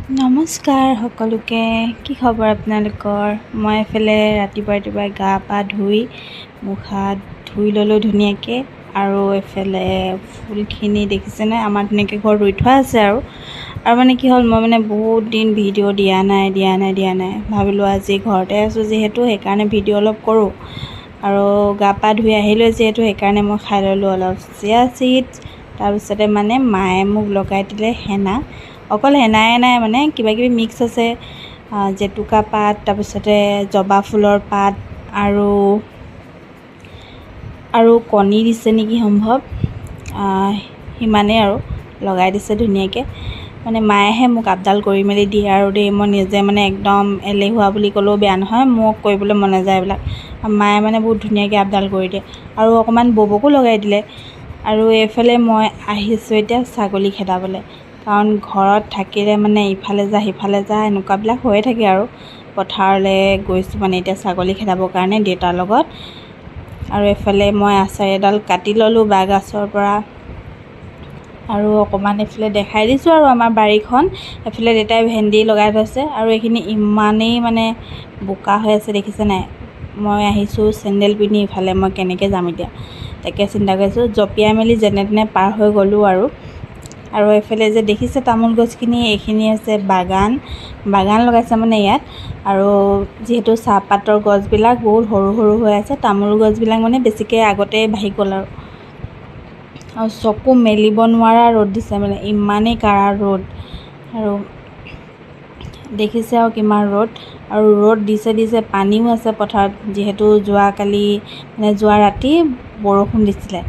নমস্কাৰ সকলোকে। কি খবৰ আপোনালোকৰ? মই এফালে ৰাতিপুৱা গা পা ধুই মুখ হাত ধুই ল'লোঁ ধুনীয়াকৈ। আৰু এফালে ফুলখিনি দেখিছেনে, আমাৰ ধুনীয়াকৈ ঘৰত ৰুই থোৱা আছে। আৰু মানে কি হ'ল, মই বহুত দিন ভিডিঅ' দিয়া নাই। ভাবিলোঁ আজি ঘৰতে আছোঁ যিহেতু সেইকাৰণে ভিডিঅ' অলপ কৰোঁ। আৰু গা পা ধুই আহিলোঁ যিহেতু সেইকাৰণে মই খাই ল'লোঁ অলপ চিয়া চিডছ। তাৰপিছতে মায়ে মোক লগাই দিলে হেনা। অকল হেনাই নাই, কিবাকিবি মিক্স আছে। জেতুকা পাত, তাৰপিছতে জবা ফুলৰ পাত আৰু কণী দিছে নেকি সম্ভৱ, সিমানেই আৰু লগাই দিছে ধুনীয়াকৈ। মায়েহে মোক আপডাল কৰি মেলি দিয়ে আৰু দেই। মই নিজে একদম এলেহুৱা বুলি ক'লেও বেয়া নহয়, মোক কৰিবলৈ মন নাযায় এইবিলাক। মায়ে বহুত ধুনীয়াকৈ আপডাল কৰি দিয়ে আৰু অকণমান ববকো লগাই দিলে। আৰু এইফালে মই আহিছোঁ এতিয়া ছাগলী খেদাবলৈ, কাৰণ ঘৰত থাকিলে ইফালে যা সিফালে যা এনেকুৱাবিলাক হৈয়ে থাকে। আৰু পথাৰলৈ গৈছোঁ এতিয়া ছাগলী খেদাবৰ কাৰণে দেউতাৰ লগত। আৰু এইফালে মই আচাৰ এডাল কাটি ল'লোঁ বাঁহগাজৰ পৰা। আৰু অকণমান এইফালে দেখাই দিছোঁ আৰু আমাৰ বাৰীখন। এইফালে দেউতাই ভেন্দি লগাই থৈছে আৰু এইখিনি ইমানেই বোকা হৈ আছে দেখিছে নাই। মই আহিছোঁ চেণ্ডেল পিন্ধি, ইফালে মই কেনেকৈ যাম এতিয়া তাকে চিন্তা কৰিছোঁ। জঁপিয়াই মেলি যেনে তেনে পাৰ হৈ গ'লোঁ। আৰু এইফালে যে দেখিছে তামোল গছখিনি, এইখিনি হৈছে বাগান লগাইছে ইয়াত। আৰু যিহেতু চাহপাতৰ গছবিলাক বহুত সৰু হৈ আছে, তামোল গছবিলাক বেছিকৈ আগতে বাঢ়ি গ'ল। আৰু চকু মেলিব নোৱাৰা ৰ'দ দিছে, ইমানেই কাঢ়া ৰ'দ। আৰু দেখিছে আৰু কিমান ৰ'দ। আৰু ৰ'দ দিছে, পানীও আছে পথাৰত, যিহেতু যোৱা ৰাতি বৰষুণ দিছিলে।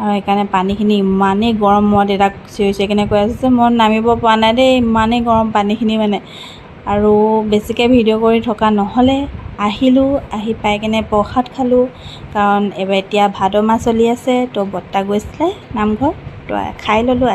আৰু সেইকাৰণে পানীখিনি ইমানেই গৰম। মই দেউতাক চিঞৰি কিনে কৈ আছোঁ যে মই নামিব পৰা নাই দেই, ইমানেই গৰম পানীখিনি আৰু বেছিকৈ ভিডিঅ' কৰি থকা নহ'লে। আহিলোঁ, আহি পাই কিনে প্ৰসাদ খালোঁ, কাৰণ এতিয়া ভাদ মাহ চলি আছে। তো বৰ্তা গৈছিলে নামঘৰ, তো খাই ল'লোঁ।